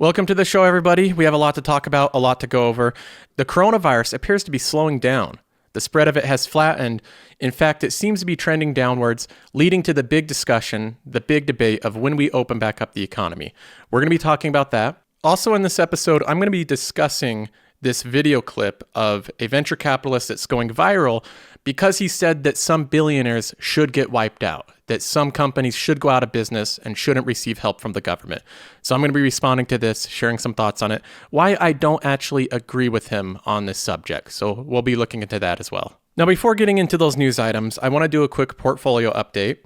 Welcome to the show, everybody. We have a lot to talk about, a lot to go over. The coronavirus appears to be slowing down. The spread of it has flattened. In fact, it seems to be trending downwards, leading to the big discussion, the big debate of when we open back up the economy. We're going to be talking about that. Also in this episode, I'm going to be discussing this video clip of a venture capitalist that's going viral because he said that some billionaires should get wiped out, that some companies should go out of business and shouldn't receive help from the government. So I'm going to be responding to this, sharing some thoughts on it, why I don't actually agree with him on this subject. So we'll be looking into that as well. Now, before getting into those news items, I want to do a quick portfolio update.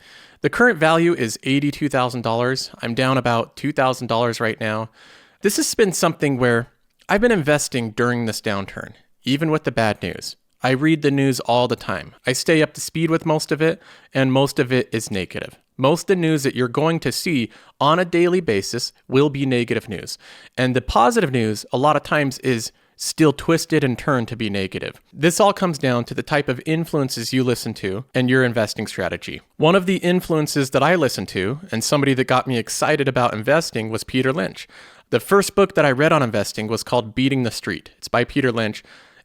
The current value is $82,000. I'm down about $2,000 right now. This has been something where I've been investing during this downturn, even with the bad news. I read the news all the time. I stay up to speed with most of it, and most of it is negative. Most of the news that you're going to see on a daily basis will be negative news. And the positive news, a lot of times, is still twisted and turned to be negative. This all comes down to the type of influences you listen to and your investing strategy. One of the influences that I listened to, and somebody that got me excited about investing, was Peter Lynch. The first book that I read on investing was called Beating the Street. It's by Peter Lynch,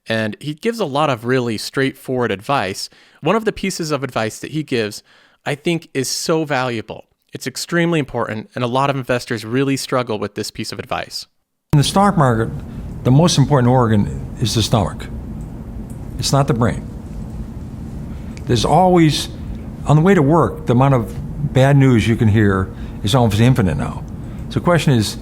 and he gives a lot of really straightforward advice. One of the pieces of advice that he gives, I think, is so valuable. It's extremely important, and a lot of investors really struggle with this piece of advice. In the stock market, the most important organ is the stomach. It's not the brain. There's always, on the way to work, the amount of bad news you can hear is almost infinite now. So the question is,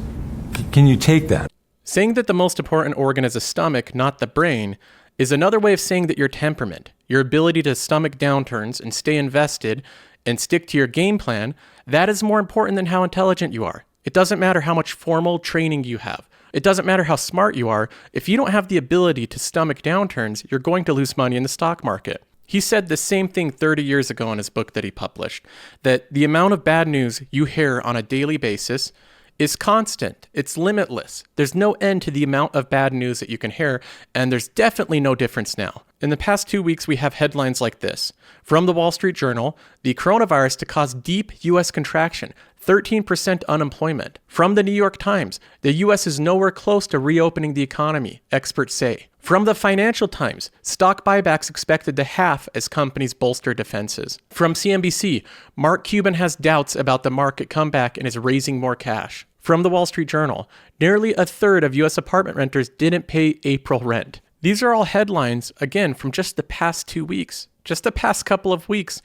can you take that? Saying that the most important organ is the stomach, not the brain, is another way of saying that your temperament, your ability to stomach downturns and stay invested and stick to your game plan, that is more important than how intelligent you are. It doesn't matter how much formal training you have. It doesn't matter how smart you are. If you don't have the ability to stomach downturns, you're going to lose money in the stock market. He said the same thing 30 years ago in his book that he published, that the amount of bad news you hear on a daily basis is constant. It's limitless. There's no end to the amount of bad news that you can hear, and there's definitely no difference now. In the past 2 weeks, we have headlines like this. From the Wall Street Journal, the coronavirus to cause deep U.S. contraction, 13% unemployment. From the New York Times, the U.S. is nowhere close to reopening the economy, experts say. From the Financial Times, stock buybacks expected to halve as companies bolster defenses. From CNBC, Mark Cuban has doubts about the market comeback and is raising more cash. From the Wall Street Journal, nearly a third of U.S. apartment renters didn't pay April rent. These are all headlines, again, from just the past 2 weeks, just the past couple of weeks.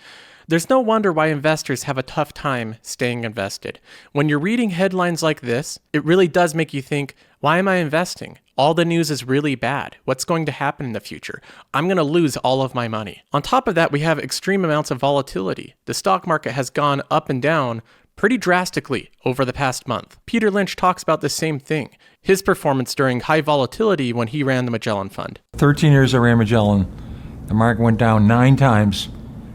There's no wonder why investors have a tough time staying invested. When you're reading headlines like this, it really does make you think, why am I investing? All the news is really bad. What's going to happen in the future? I'm going to lose all of my money. On top of that, we have extreme amounts of volatility. The stock market has gone up and down pretty drastically over the past month. Peter Lynch talks about the same thing. His performance during high volatility when he ran the Magellan Fund. 13 years I ran Magellan, the market went down 9 times,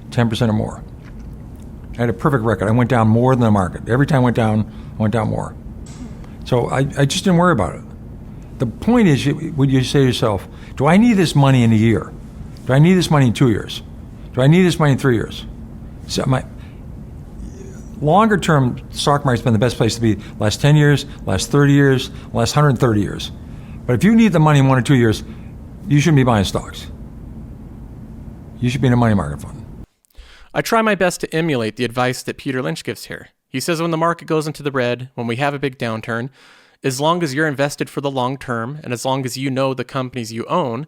10% or more. I had a perfect record. I went down more than the market. Every time I went down more. So I just didn't worry about it. The point is, would you say to yourself, do I need this money in a year? Do I need this money in 2 years? Do I need this money in 3 years? So my longer term, stock market's been the best place to be last 10 years, last 30 years, last 130 years. But if you need the money in 1 or 2 years, you shouldn't be buying stocks. You should be in a money market fund. I try my best to emulate the advice that Peter Lynch gives here. He says when the market goes into the red, when we have a big downturn, as long as you're invested for the long term, and as long as you know the companies you own,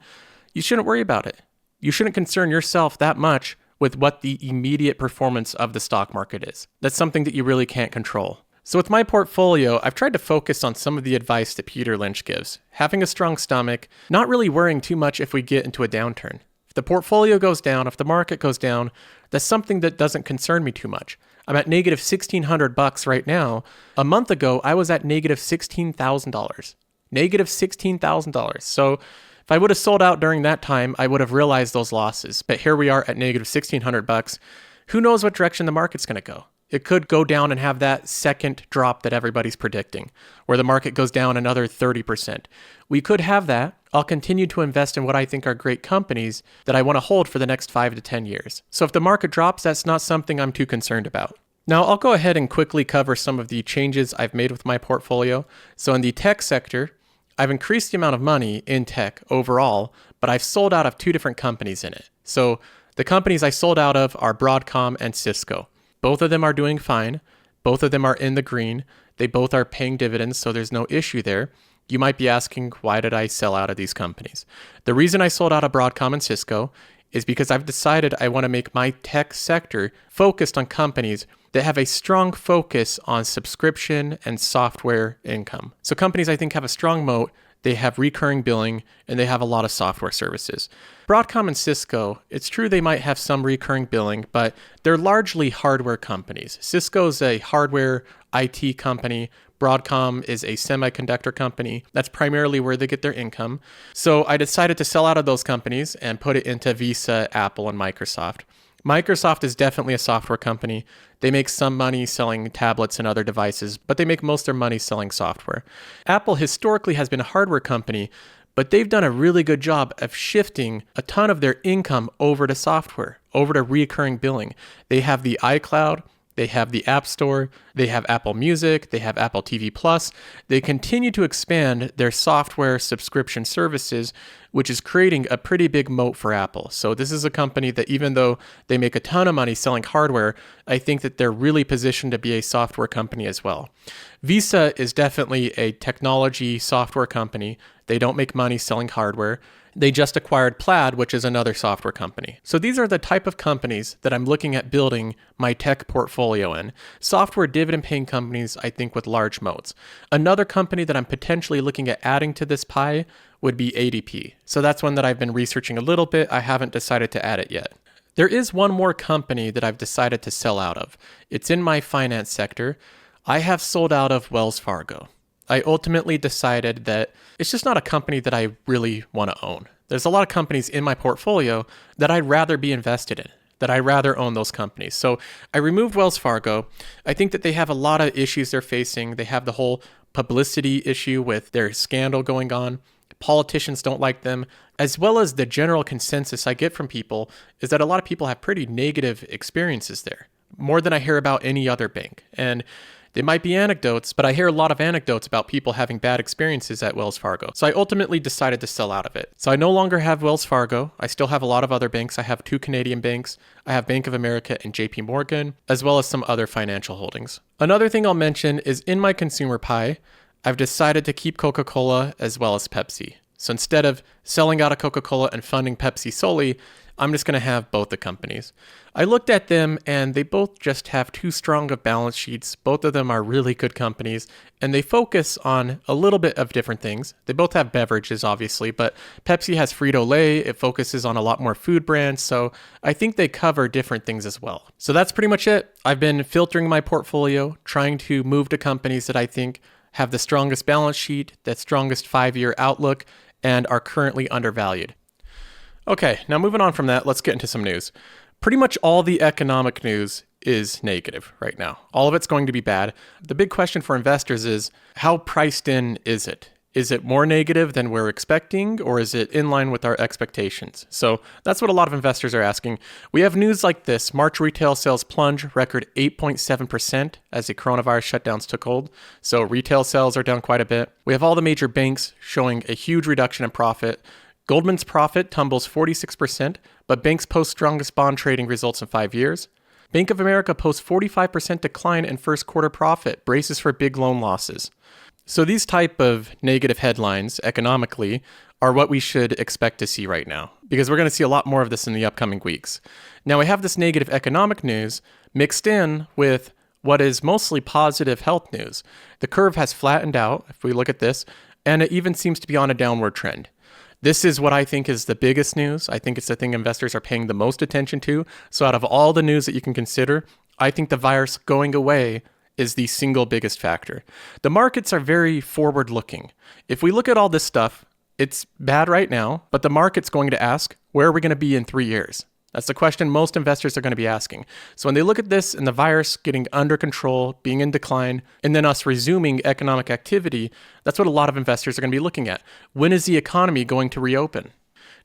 you shouldn't worry about it. You shouldn't concern yourself that much with what the immediate performance of the stock market is. That's something that you really can't control. So with my portfolio, I've tried to focus on some of the advice that Peter Lynch gives. Having a strong stomach, not really worrying too much if we get into a downturn. If the portfolio goes down, if the market goes down, that's something that doesn't concern me too much. I'm at negative $1,600 right now. A month ago, I was at negative $16,000. Negative $16,000. So if I would have sold out during that time, I would have realized those losses. But here we are at negative $1,600. Who knows what direction the market's going to go? It could go down and have that second drop that everybody's predicting, where the market goes down another 30%. We could have that. I'll continue to invest in what I think are great companies that I want to hold for the next 5 to 10 years. So if the market drops, that's not something I'm too concerned about. Now, I'll go ahead and quickly cover some of the changes I've made with my portfolio. So in the tech sector, I've increased the amount of money in tech overall, but I've sold out of two different companies in it. So the companies I sold out of are Broadcom and Cisco. Both of them are doing fine. Both of them are in the green. They both are paying dividends, so there's no issue there. You might be asking, why did I sell out of these companies? The reason I sold out of Broadcom and Cisco is because I've decided I want to make my tech sector focused on companies that have a strong focus on subscription and software income. So companies I think have a strong moat, they have recurring billing, and they have a lot of software services. Broadcom and Cisco, it's true they might have some recurring billing, but they're largely hardware companies. Cisco's a hardware IT company. Broadcom is a semiconductor company. That's primarily where they get their income. So I decided to sell out of those companies and put it into Visa, Apple, and Microsoft. Microsoft is definitely a software company. They make some money selling tablets and other devices, but they make most of their money selling software. Apple historically has been a hardware company, but they've done a really good job of shifting a ton of their income over to software, over to recurring billing. They have the iCloud, they have the App Store, they have Apple Music, they have Apple TV Plus. They continue to expand their software subscription services, which is creating a pretty big moat for Apple. So this is a company that even though they make a ton of money selling hardware, I think that they're really positioned to be a software company as well. Visa is definitely a technology software company. They don't make money selling hardware. They just acquired Plaid, which is another software company. So these are the type of companies that I'm looking at building my tech portfolio in. Software dividend paying companies, I think, with large moats. Another company that I'm potentially looking at adding to this pie would be ADP. So that's one that I've been researching a little bit. I haven't decided to add it yet. There is one more company that I've decided to sell out of. It's in my finance sector. I have sold out of Wells Fargo. I ultimately decided that it's just not a company that I really want to own. There's a lot of companies in my portfolio that I'd rather be invested in, that I'd rather own those companies. So I removed Wells Fargo. I think that they have a lot of issues they're facing. They have the whole publicity issue with their scandal going on. Politicians don't like them, as well as the general consensus I get from people is that a lot of people have pretty negative experiences there, more than I hear about any other bank. And they might be anecdotes, but I hear a lot of anecdotes about people having bad experiences at Wells Fargo. So I ultimately decided to sell out of it. So I no longer have Wells Fargo. I still have a lot of other banks. I have two Canadian banks. I have Bank of America and JP Morgan, as well as some other financial holdings. Another thing I'll mention is in my consumer pie, I've decided to keep Coca-Cola as well as Pepsi. So instead of selling out of Coca-Cola and funding Pepsi solely, I'm just going to have both the companies. I looked at them and they both just have too strong of balance sheets. Both of them are really good companies and they focus on a little bit of different things. They both have beverages, obviously, but Pepsi has Frito-Lay. It focuses on a lot more food brands. So I think they cover different things as well. So that's pretty much it. I've been filtering my portfolio, trying to move to companies that I think have the strongest balance sheet, the strongest 5-year outlook, and are currently undervalued. Okay, now moving on from that, let's get into some news. Pretty much all the economic news is negative right now. All of it's going to be bad. The big question for investors is, how priced in is it? Is it more negative than we're expecting, or is it in line with our expectations? So that's what a lot of investors are asking. We have news like this. March retail sales plunge, record 8.7% as the coronavirus shutdowns took hold. So retail sales are down quite a bit. We have all the major banks showing a huge reduction in profit. Goldman's profit tumbles 46%, but banks post strongest bond trading results in 5 years. Bank of America posts 45% decline in first quarter profit, braces for big loan losses. So these type of negative headlines economically are what we should expect to see right now, because we're going to see a lot more of this in the upcoming weeks. Now we have this negative economic news mixed in with what is mostly positive health news. The curve has flattened out, if we look at this, and it even seems to be on a downward trend. This is what I think is the biggest news. I think it's the thing investors are paying the most attention to. So out of all the news that you can consider, I think the virus going away is the single biggest factor. The markets are very forward-looking. If we look at all this stuff, it's bad right now, but the market's going to ask, where are we going to be in 3 years? That's the question most investors are going to be asking. So when they look at this and the virus getting under control, being in decline, and then us resuming economic activity, that's what a lot of investors are going to be looking at. When is the economy going to reopen?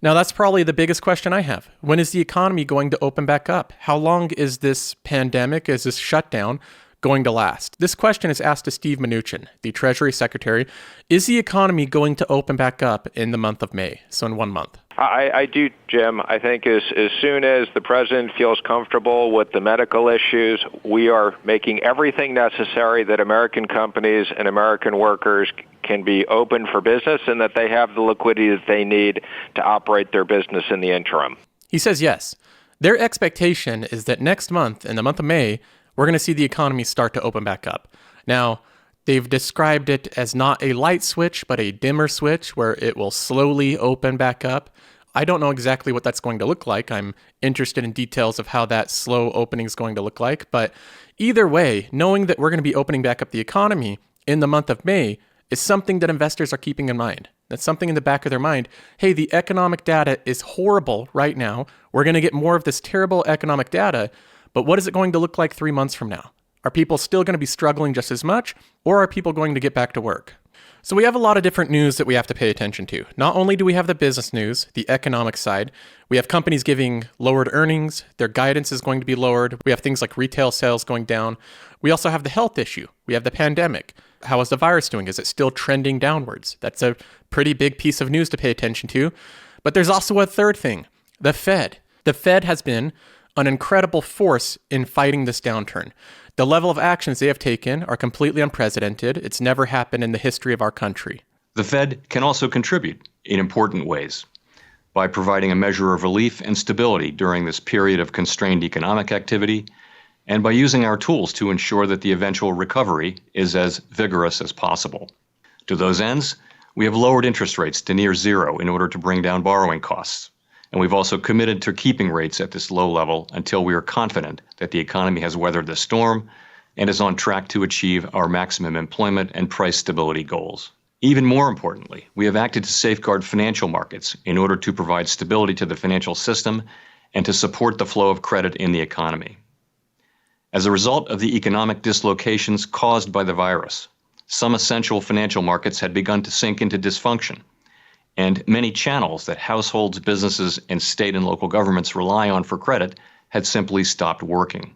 Now, that's probably the biggest question I have. When is the economy going to open back up? How long is this pandemic, is this shutdown going to last? This question is asked to Steve Mnuchin, the Treasury Secretary. Is the economy going to open back up in the month of May, so in 1 month? I do, Jim. I think as soon as the president feels comfortable with the medical issues, we are making everything necessary that American companies and American workers can be open for business and that they have the liquidity that they need to operate their business in the interim. He says yes. Their expectation is that next month, in the month of May, we're going to see the economy start to open back up. Now, they've described it as not a light switch, but a dimmer switch where it will slowly open back up. I don't know exactly what that's going to look like. I'm interested in details of how that slow opening is going to look like. But either way, knowing that we're going to be opening back up the economy in the month of May is something that investors are keeping in mind. That's something in the back of their mind. Hey, the economic data is horrible right now. We're going to get more of this terrible economic data. But what is it going to look like 3 months from now? Are people still going to be struggling just as much, or are people going to get back to work? So we have a lot of different news that we have to pay attention to. Not only do we have the business news, the economic side, we have companies giving lowered earnings, their guidance is going to be lowered. We have things like retail sales going down. We also have the health issue. We have the pandemic. How is the virus doing? Is it still trending downwards? That's a pretty big piece of news to pay attention to. But there's also a third thing, the Fed. The Fed has been an incredible force in fighting this downturn. The level of actions they have taken are completely unprecedented. It's never happened in the history of our country. The Fed can also contribute in important ways by providing a measure of relief and stability during this period of constrained economic activity, and by using our tools to ensure that the eventual recovery is as vigorous as possible. To those ends, we have lowered interest rates to near zero in order to bring down borrowing costs. And we've also committed to keeping rates at this low level until we are confident that the economy has weathered the storm and is on track to achieve our maximum employment and price stability goals. Even more importantly, we have acted to safeguard financial markets in order to provide stability to the financial system and to support the flow of credit in the economy. As a result of the economic dislocations caused by the virus, some essential financial markets had begun to sink into dysfunction, and many channels that households, businesses, and state and local governments rely on for credit had simply stopped working.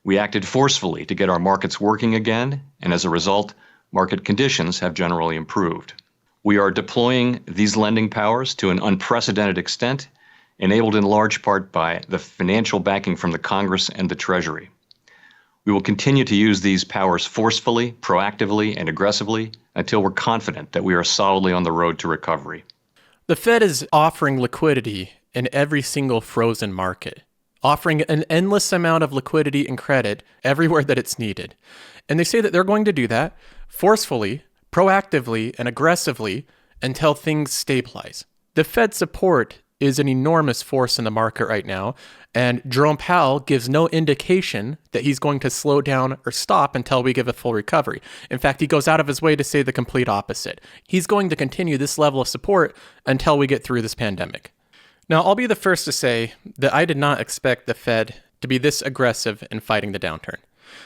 We acted forcefully to get our markets working again, and as a result, market conditions have generally improved. We are deploying these lending powers to an unprecedented extent, enabled in large part by the financial backing from the Congress and the Treasury. We will continue to use these powers forcefully, proactively, and aggressively until we're confident that we are solidly on the road to recovery. The Fed is offering liquidity in every single frozen market, offering an endless amount of liquidity and credit everywhere that it's needed. And they say that they're going to do that forcefully, proactively, and aggressively until things stabilize. The Fed's support is an enormous force in the market right now, and Jerome Powell gives no indication that he's going to slow down or stop until we give a full recovery. In fact, he goes out of his way to say the complete opposite. He's going to continue this level of support until we get through this pandemic. Now, I'll be the first to say that I did not expect the Fed to be this aggressive in fighting the downturn.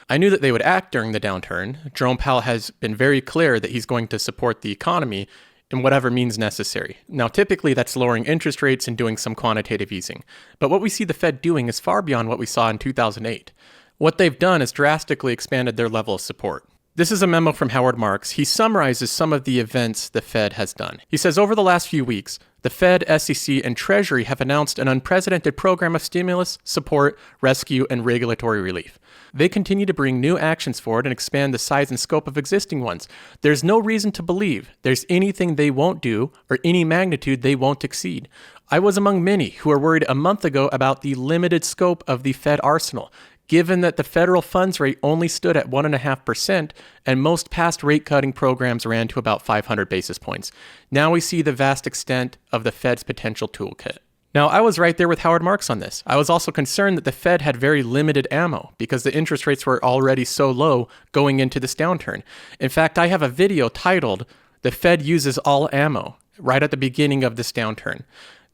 I knew that they would act during the downturn. Jerome Powell has been very clear that he's going to support the economy in whatever means necessary. Now, typically that's lowering interest rates and doing some quantitative easing. But what we see the Fed doing is far beyond what we saw in 2008. What they've done is drastically expanded their level of support. This is a memo from Howard Marks. He summarizes some of the events the Fed has done. He says, over the last few weeks, the Fed, SEC, and Treasury have announced an unprecedented program of stimulus, support, rescue, and regulatory relief. They continue to bring new actions forward and expand the size and scope of existing ones. There's no reason to believe there's anything they won't do or any magnitude they won't exceed. I was among many who were worried a month ago about the limited scope of the Fed arsenal, given that the federal funds rate only stood at 1.5% and most past rate cutting programs ran to about 500 basis points. Now we see the vast extent of the Fed's potential toolkit. Now, I was right there with Howard Marks on this. I was also concerned that the Fed had very limited ammo because the interest rates were already so low going into this downturn. In fact, I have a video titled, "The Fed Uses All Ammo," right at the beginning of this downturn.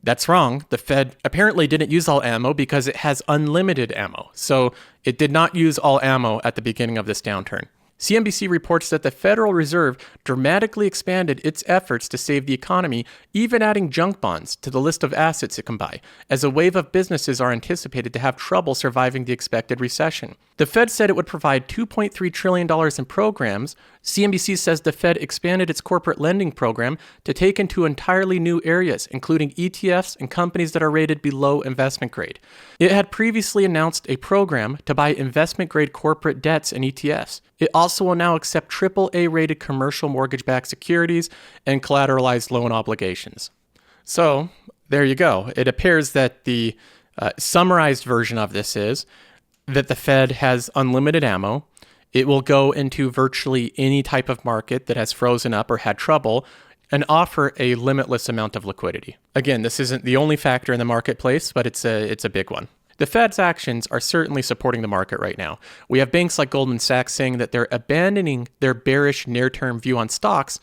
That's wrong. The Fed apparently didn't use all ammo because it has unlimited ammo. So it did not use all ammo at the beginning of this downturn. CNBC reports that the Federal Reserve dramatically expanded its efforts to save the economy, even adding junk bonds to the list of assets it can buy, as a wave of businesses are anticipated to have trouble surviving the expected recession. The Fed said it would provide $2.3 trillion in programs. CNBC says the Fed expanded its corporate lending program to take into entirely new areas, including ETFs and companies that are rated below investment grade. It had previously announced a program to buy investment-grade corporate debts and ETFs. It also will now accept AAA-rated commercial mortgage-backed securities and collateralized loan obligations. So, there you go. It appears that the summarized version of this is that the Fed has unlimited ammo. It will go into virtually any type of market that has frozen up or had trouble and offer a limitless amount of liquidity. Again, this isn't the only factor in the marketplace, but it's a big one. The Fed's actions are certainly supporting the market right now. We have banks like Goldman Sachs saying that they're abandoning their bearish near-term view on stocks.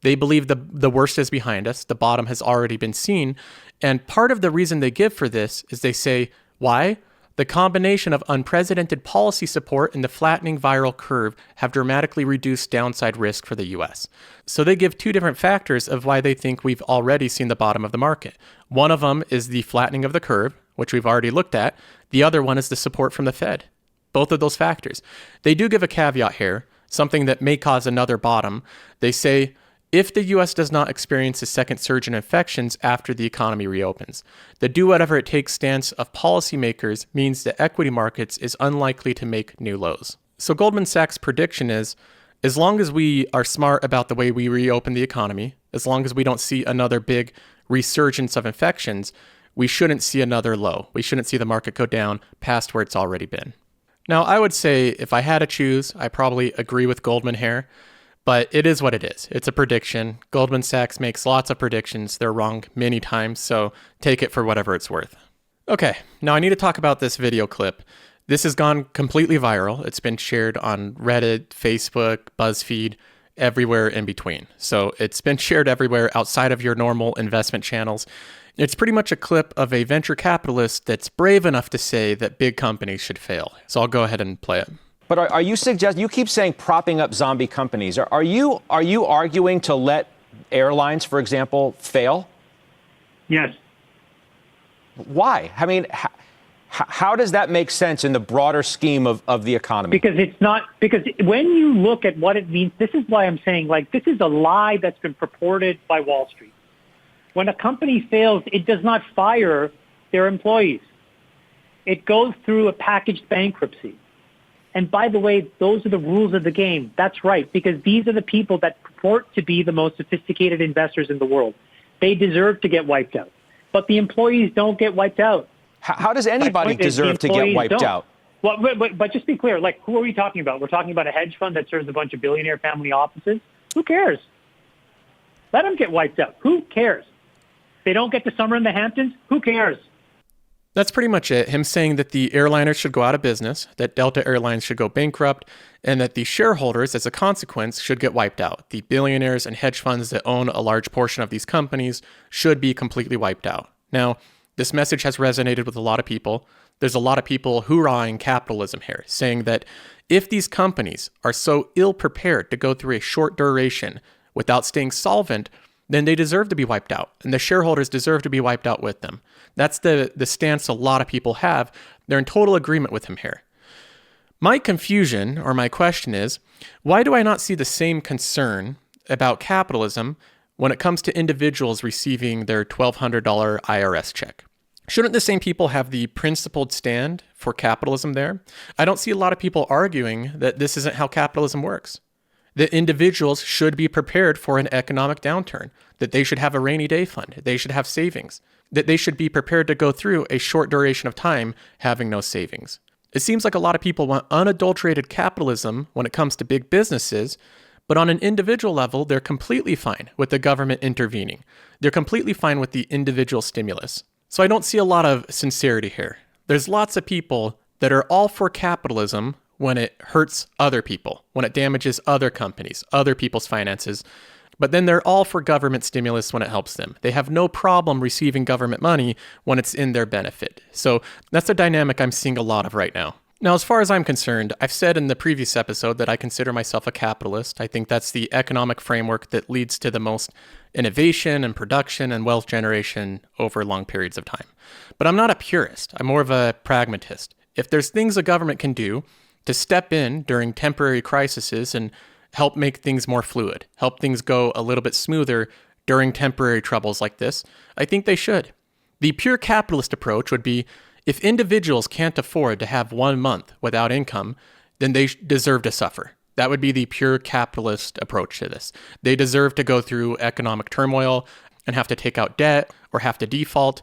They believe the worst is behind us. The bottom has already been seen. And part of the reason they give for this is they say, why? The combination of unprecedented policy support and the flattening viral curve have dramatically reduced downside risk for the US. So they give two different factors of why they think we've already seen the bottom of the market. One of them is the flattening of the curve, which we've already looked at. The other one is the support from the Fed. Both of those factors. They do give a caveat here, something that may cause another bottom. They say, if the U.S. does not experience a second surge in infections after the economy reopens, the do-whatever-it-takes stance of policymakers means that equity markets is unlikely to make new lows. So Goldman Sachs' prediction is, as long as we are smart about the way we reopen the economy, as long as we don't see another big resurgence of infections, we shouldn't see another low. We shouldn't see the market go down past where it's already been. Now, I would say if I had to choose, I probably agree with Goldman here. But it is what it is. It's a prediction. Goldman Sachs makes lots of predictions. They're wrong many times, so take it for whatever it's worth. Okay, now I need to talk about this video clip. This has gone completely viral. It's been shared on Reddit, Facebook, BuzzFeed, everywhere in between. So it's been shared everywhere outside of your normal investment channels. It's pretty much a clip of a venture capitalist that's brave enough to say that big companies should fail. So I'll go ahead and play it. But are you suggesting, you keep saying propping up zombie companies. Are you arguing to let airlines, for example, fail? Yes. Why? I mean, how does that make sense in the broader scheme of the economy? Because when you look at what it means, this is why I'm saying, this is a lie that's been purported by Wall Street. When a company fails, it does not fire their employees. It goes through a packaged bankruptcy. And by the way, those are the rules of the game. That's right, because these are the people that purport to be the most sophisticated investors in the world. They deserve to get wiped out. But the employees don't get wiped out. How does anybody deserve to get wiped out? Well, but just be clear, who are we talking about? We're talking about a hedge fund that serves a bunch of billionaire family offices? Who cares? Let them get wiped out. Who cares? They don't get to summer in the Hamptons? Who cares? That's pretty much it. Him saying that the airliners should go out of business, that Delta Airlines should go bankrupt, and that the shareholders, as a consequence, should get wiped out. The billionaires and hedge funds that own a large portion of these companies should be completely wiped out. Now, this message has resonated with a lot of people. There's a lot of people hoorahing capitalism here, saying that if these companies are so ill-prepared to go through a short duration without staying solvent, then they deserve to be wiped out, and the shareholders deserve to be wiped out with them. That's the stance a lot of people have. They're in total agreement with him here. My confusion, or my question is, why do I not see the same concern about capitalism when it comes to individuals receiving their $1,200 IRS check? Shouldn't the same people have the principled stand for capitalism there? I don't see a lot of people arguing that this isn't how capitalism works. That individuals should be prepared for an economic downturn, that they should have a rainy day fund, they should have savings, that they should be prepared to go through a short duration of time having no savings. It seems like a lot of people want unadulterated capitalism when it comes to big businesses, but on an individual level, they're completely fine with the government intervening. They're completely fine with the individual stimulus. So I don't see a lot of sincerity here. There's lots of people that are all for capitalism when it hurts other people, when it damages other companies, other people's finances. But then they're all for government stimulus when it helps them. They have no problem receiving government money when it's in their benefit. So that's a dynamic I'm seeing a lot of right now. Now, as far as I'm concerned, I've said in the previous episode that I consider myself a capitalist. I think that's the economic framework that leads to the most innovation and production and wealth generation over long periods of time. But I'm not a purist. I'm more of a pragmatist. If there's things a government can do to step in during temporary crises and help make things more fluid, help things go a little bit smoother during temporary troubles like this, I think they should. The pure capitalist approach would be, if individuals can't afford to have 1 month without income, then they deserve to suffer. That would be the pure capitalist approach to this. They deserve to go through economic turmoil and have to take out debt or have to default.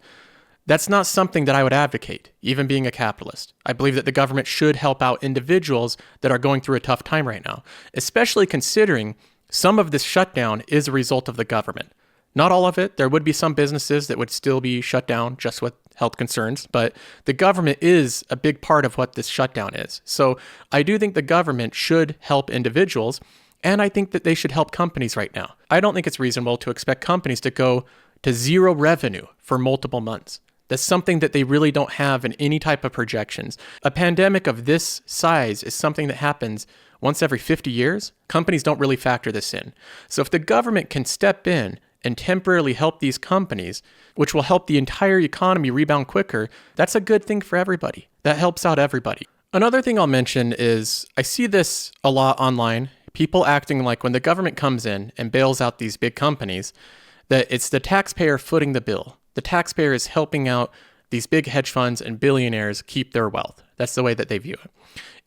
That's not something that I would advocate, even being a capitalist. I believe that the government should help out individuals that are going through a tough time right now, especially considering some of this shutdown is a result of the government. Not all of it. There would be some businesses that would still be shut down just with health concerns, but the government is a big part of what this shutdown is. So I do think the government should help individuals, and I think that they should help companies right now. I don't think it's reasonable to expect companies to go to zero revenue for multiple months. That's something that they really don't have in any type of projections. A pandemic of this size is something that happens once every 50 years. Companies don't really factor this in. So if the government can step in and temporarily help these companies, which will help the entire economy rebound quicker, that's a good thing for everybody. That helps out everybody. Another thing I'll mention is I see this a lot online, people acting like when the government comes in and bails out these big companies, that it's the taxpayer footing the bill. The taxpayer is helping out these big hedge funds and billionaires keep their wealth. That's the way that they view it.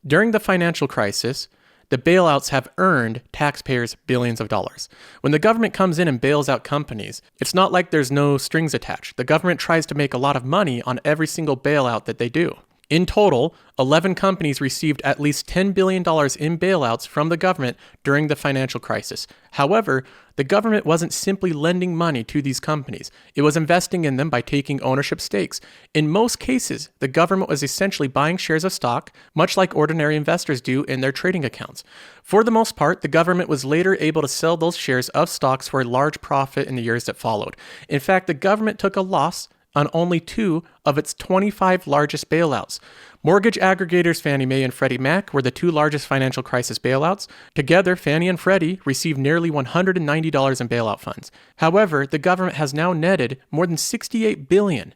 During the financial crisis, the bailouts have earned taxpayers billions of dollars. When the government comes in and bails out companies, it's not like there's no strings attached. The government tries to make a lot of money on every single bailout that they do. In total, 11 companies received at least $10 billion in bailouts from the government during the financial crisis. However, the government wasn't simply lending money to these companies. It was investing in them by taking ownership stakes. In most cases, the government was essentially buying shares of stock, much like ordinary investors do in their trading accounts. For the most part, the government was later able to sell those shares of stocks for a large profit in the years that followed. In fact, the government took a loss on only 2 of its 25 largest bailouts. Mortgage aggregators Fannie Mae and Freddie Mac were the 2 largest financial crisis bailouts. Together, Fannie and Freddie received nearly $190 in bailout funds. However, the government has now netted more than $68 billion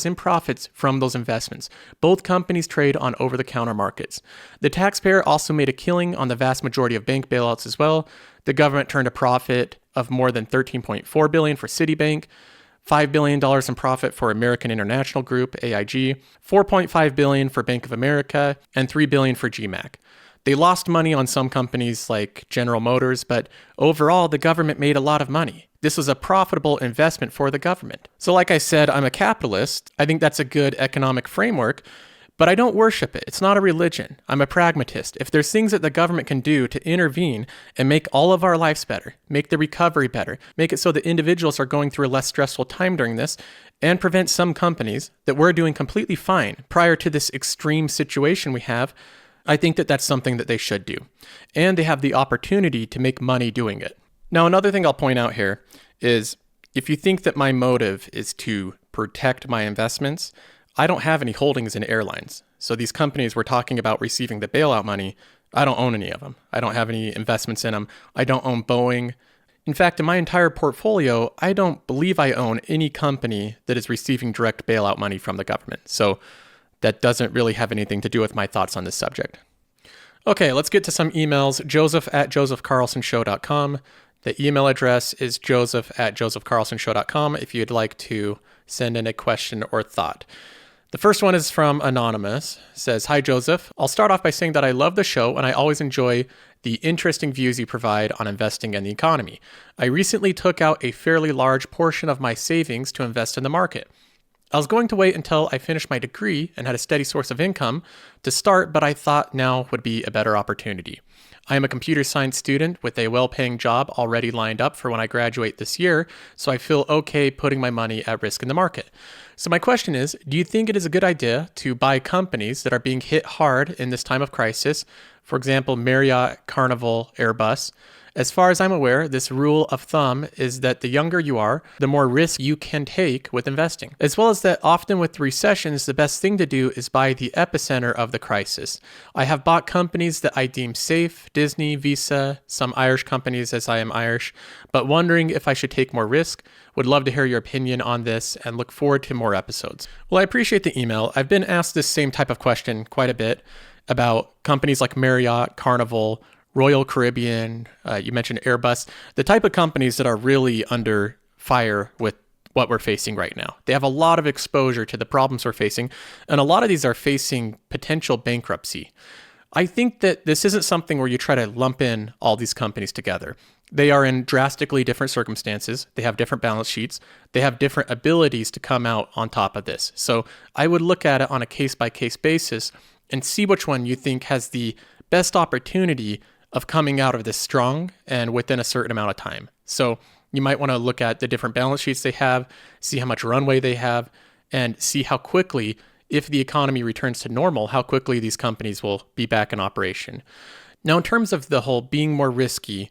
in profits from those investments. Both companies trade on over-the-counter markets. The taxpayer also made a killing on the vast majority of bank bailouts as well. The government turned a profit of more than $13.4 billion for Citibank, $5 billion in profit for American International Group, AIG, $4.5 billion for Bank of America, and $3 billion for GMAC. They lost money on some companies like General Motors, but overall, the government made a lot of money. This was a profitable investment for the government. So like I said, I'm a capitalist. I think that's a good economic framework, but I don't worship it. It's not a religion. I'm a pragmatist. If there's things that the government can do to intervene and make all of our lives better, make the recovery better, make it so that individuals are going through a less stressful time during this, and prevent some companies that were doing completely fine prior to this extreme situation we have, I think that that's something that they should do. And they have the opportunity to make money doing it. Now, another thing I'll point out here is if you think that my motive is to protect my investments, I don't have any holdings in airlines. So these companies we're talking about receiving the bailout money, I don't own any of them. I don't have any investments in them. I don't own Boeing. In fact, in my entire portfolio, I don't believe I own any company that is receiving direct bailout money from the government. So that doesn't really have anything to do with my thoughts on this subject. Okay, let's get to some emails. Joseph@josephcarlsonshow.com. The email address is joseph@josephcarlsonshow.com if you'd like to send in a question or thought. The first one is from Anonymous. It says, "Hi, Joseph. I'll start off by saying that I love the show and I always enjoy the interesting views you provide on investing in the economy. I recently took out a fairly large portion of my savings to invest in the market. I was going to wait until I finished my degree and had a steady source of income to start, but I thought now would be a better opportunity. I am a computer science student with a well-paying job already lined up for when I graduate this year, so I feel okay putting my money at risk in the market. So my question is, do you think it is a good idea to buy companies that are being hit hard in this time of crisis, for example, Marriott, Carnival, Airbus, As far as I'm aware, this rule of thumb is that the younger you are, the more risk you can take with investing. As well as that often with recessions, the best thing to do is buy the epicenter of the crisis. I have bought companies that I deem safe, Disney, Visa, some Irish companies as I am Irish, but wondering if I should take more risk. Would love to hear your opinion on this and look forward to more episodes. Well, I appreciate the email. I've been asked this same type of question quite a bit about companies like Marriott, Carnival, Royal Caribbean, you mentioned Airbus, the type of companies that are really under fire with what we're facing right now. They have a lot of exposure to the problems we're facing, and a lot of these are facing potential bankruptcy. I think that this isn't something where you try to lump in all these companies together. They are in drastically different circumstances. They have different balance sheets. They have different abilities to come out on top of this. So I would look at it on a case-by-case basis and see which one you think has the best opportunity of coming out of this strong and within a certain amount of time. So you might want to look at the different balance sheets they have, see how much runway they have, and see how quickly, if the economy returns to normal, how quickly these companies will be back in operation. Now, in terms of the whole being more risky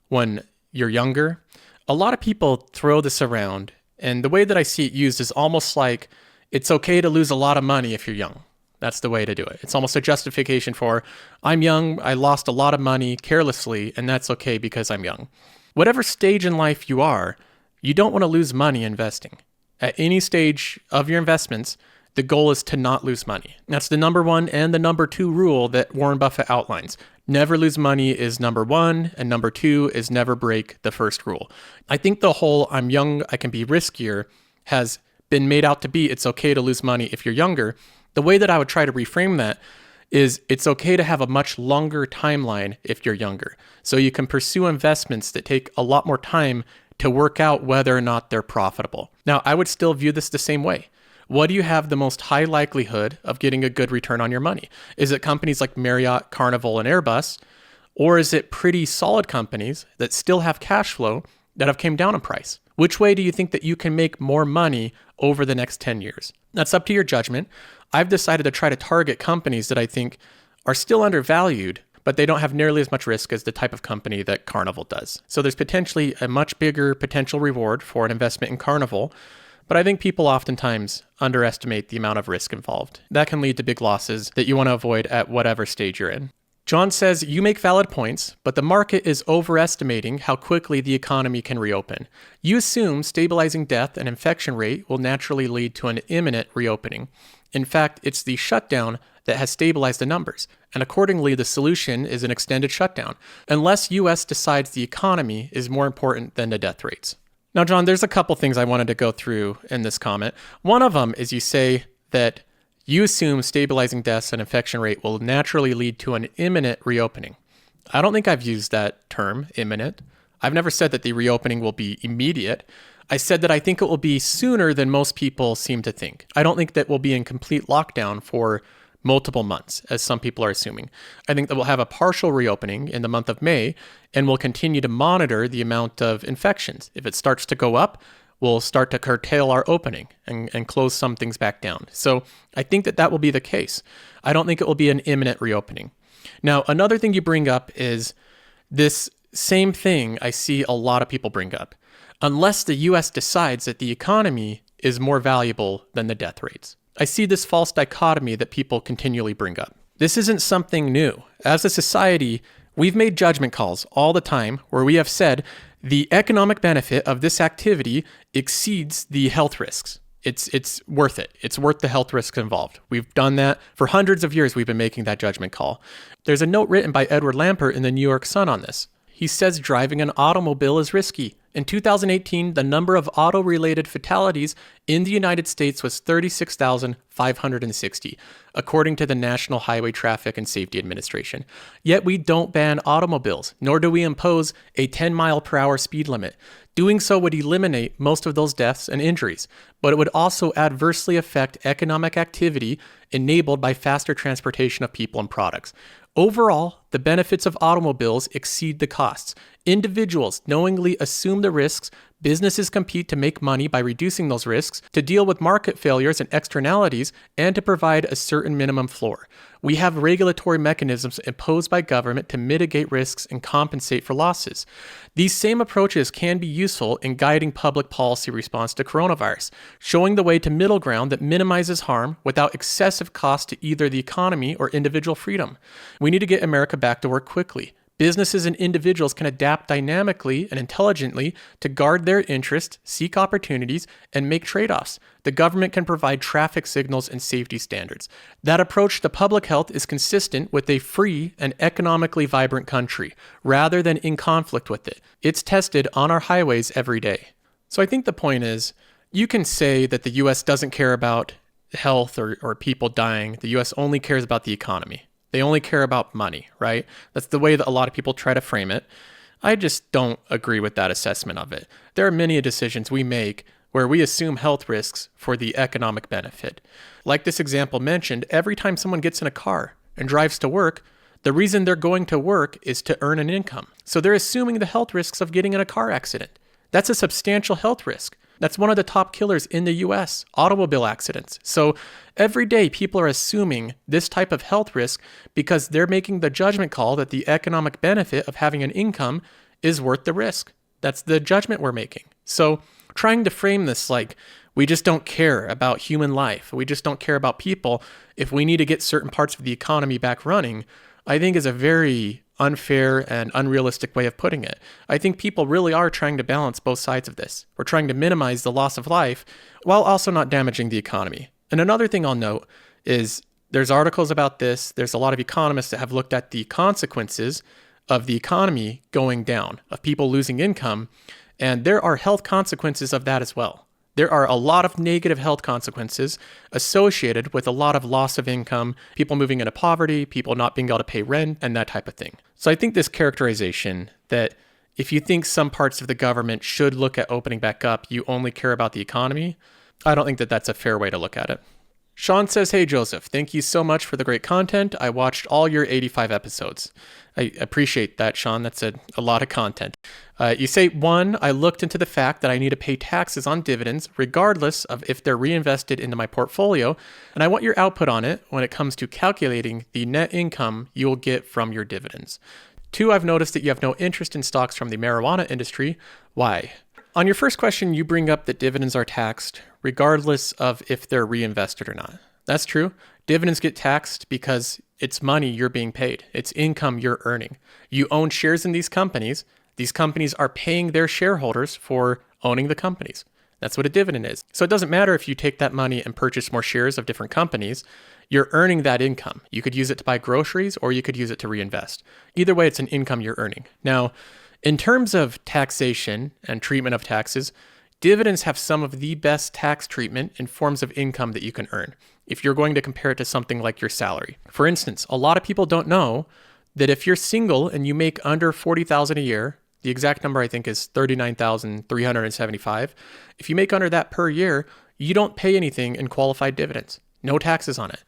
when you're younger, a lot of people throw this around, and the way that I see it used is almost like it's okay to lose a lot of money if you're young. That's the way to do it. It's almost a justification for, I'm young, I lost a lot of money carelessly, and that's okay because I'm young. Whatever stage in life you are, you don't want to lose money investing. At any stage of your investments, the goal is to not lose money. That's the number one and the number two rule that Warren Buffett outlines. Never lose money is number one, and number two is never break the first rule. I think the whole I'm young, I can be riskier has been made out to be it's okay to lose money if you're younger. The way that I would try to reframe that is it's okay to have a much longer timeline if you're younger. So you can pursue investments that take a lot more time to work out whether or not they're profitable. Now, I would still view this the same way. What do you have the most high likelihood of getting a good return on your money? Is it companies like Marriott, Carnival, and Airbus? Or is it pretty solid companies that still have cash flow that have came down in price? Which way do you think that you can make more money over the next 10 years? That's up to your judgment. I've decided to try to target companies that I think are still undervalued, but they don't have nearly as much risk as the type of company that Carnival does. So there's potentially a much bigger potential reward for an investment in Carnival, but I think people oftentimes underestimate the amount of risk involved. That can lead to big losses that you want to avoid at whatever stage you're in. John says, you make valid points, but the market is overestimating how quickly the economy can reopen. You assume stabilizing death and infection rate will naturally lead to an imminent reopening. In fact, it's the shutdown that has stabilized the numbers, and accordingly, the solution is an extended shutdown, unless US decides the economy is more important than the death rates. Now, John, there's a couple things I wanted to go through in this comment. One of them is you say that you assume stabilizing deaths and infection rate will naturally lead to an imminent reopening. I don't think I've used that term, imminent. I've never said that the reopening will be immediate. I said that I think it will be sooner than most people seem to think. I don't think that we'll be in complete lockdown for multiple months, as some people are assuming. I think that we'll have a partial reopening in the month of May, and we'll continue to monitor the amount of infections. If it starts to go up, we'll start to curtail our opening and close some things back down. So I think that that will be the case. I don't think it will be an imminent reopening. Now, another thing you bring up is this same thing I see a lot of people bring up. Unless the US decides that the economy is more valuable than the death rates. I see this false dichotomy that people continually bring up. This isn't something new. As a society, we've made judgment calls all the time where we have said the economic benefit of this activity exceeds the health risks. It's worth it. It's worth the health risks involved. We've done that for hundreds of years. We've been making that judgment call. There's a note written by Edward Lampert in the New York Sun on this. He says driving an automobile is risky. In 2018, the number of auto-related fatalities in the United States was 36,560, according to the National Highway Traffic and Safety Administration. Yet we don't ban automobiles, nor do we impose a 10-mile-per-hour speed limit. Doing so would eliminate most of those deaths and injuries, but it would also adversely affect economic activity enabled by faster transportation of people and products. Overall, the benefits of automobiles exceed the costs. Individuals knowingly assume the risks. Businesses compete to make money by reducing those risks, to deal with market failures and externalities, and to provide a certain minimum floor. We have regulatory mechanisms imposed by government to mitigate risks and compensate for losses. These same approaches can be useful in guiding public policy response to coronavirus, showing the way to middle ground that minimizes harm without excessive cost to either the economy or individual freedom. We need to get America back to work quickly. Businesses and individuals can adapt dynamically and intelligently to guard their interests, seek opportunities, and make trade-offs. The government can provide traffic signals and safety standards. That approach to public health is consistent with a free and economically vibrant country, rather than in conflict with it. It's tested on our highways every day. So I think the point is, you can say that the U.S. doesn't care about health or people dying. The U.S. only cares about the economy. They only care about money, right? That's the way that a lot of people try to frame it. I just don't agree with that assessment of it. There are many decisions we make where we assume health risks for the economic benefit. Like this example mentioned, every time someone gets in a car and drives to work, the reason they're going to work is to earn an income. So they're assuming the health risks of getting in a car accident. That's a substantial health risk. That's one of the top killers in the US, automobile accidents. So every day people are assuming this type of health risk because they're making the judgment call that the economic benefit of having an income is worth the risk. That's the judgment we're making. So trying to frame this like we just don't care about human life, we just don't care about people if we need to get certain parts of the economy back running, I think is a very unfair and unrealistic way of putting it. I think people really are trying to balance both sides of this. We're trying to minimize the loss of life while also not damaging the economy. And another thing I'll note is there's articles about this. There's a lot of economists that have looked at the consequences of the economy going down, of people losing income, and there are health consequences of that as well. There are a lot of negative health consequences associated with a lot of loss of income, people moving into poverty, people not being able to pay rent, and that type of thing. So I think this characterization that if you think some parts of the government should look at opening back up, you only care about the economy, I don't think that that's a fair way to look at it. Sean says, "Hey Joseph, thank you so much for the great content. I watched all your 85 episodes." I appreciate that, Sean. That's a lot of content. You say, 1, I looked into the fact that I need to pay taxes on dividends regardless of if they're reinvested into my portfolio, and I want your output on it when it comes to calculating the net income you will get from your dividends. 2, I've noticed that you have no interest in stocks from the marijuana industry. Why? On your first question, you bring up that dividends are taxed regardless of if they're reinvested or not. That's true. Dividends get taxed because it's money you're being paid. It's income you're earning. You own shares in these companies. These companies are paying their shareholders for owning the companies. That's what a dividend is. So it doesn't matter if you take that money and purchase more shares of different companies. You're earning that income. You could use it to buy groceries or you could use it to reinvest. Either way, it's an income you're earning. Now, in terms of taxation and treatment of taxes, dividends have some of the best tax treatment in forms of income that you can earn if you're going to compare it to something like your salary. For instance, a lot of people don't know that if you're single and you make under $40,000 a year, the exact number I think is $39,375. If you make under that per year, you don't pay anything in qualified dividends. No taxes on it.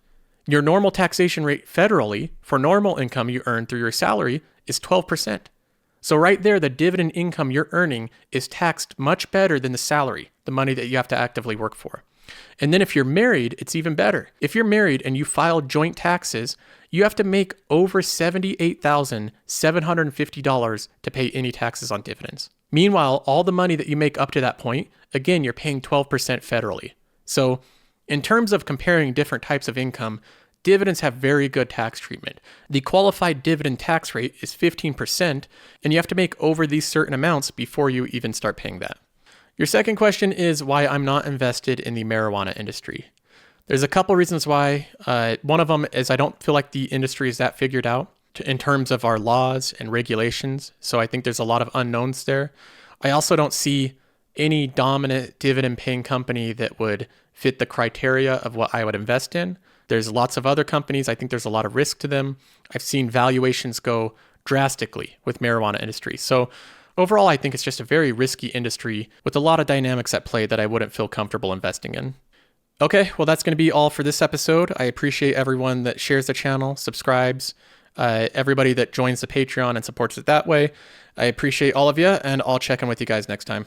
Your normal taxation rate federally for normal income you earn through your salary is 12%. So right there, the dividend income you're earning is taxed much better than the salary, the money that you have to actively work for. And then if you're married, it's even better. If you're married and you file joint taxes, you have to make over $78,750 to pay any taxes on dividends. Meanwhile, all the money that you make up to that point, again, you're paying 12% federally. So in terms of comparing different types of income, dividends have very good tax treatment. The qualified dividend tax rate is 15%, and you have to make over these certain amounts before you even start paying that. Your second question is why I'm not invested in the marijuana industry. There's a couple reasons why. One of them is I don't feel like the industry is that figured out in terms of our laws and regulations. So I think there's a lot of unknowns there. I also don't see any dominant dividend paying company that would fit the criteria of what I would invest in. There's lots of other companies. I think there's a lot of risk to them. I've seen valuations go drastically with marijuana industry. So overall, I think it's just a very risky industry with a lot of dynamics at play that I wouldn't feel comfortable investing in. Okay, well, that's going to be all for this episode. I appreciate everyone that shares the channel, subscribes, everybody that joins the Patreon and supports it that way. I appreciate all of you, and I'll check in with you guys next time.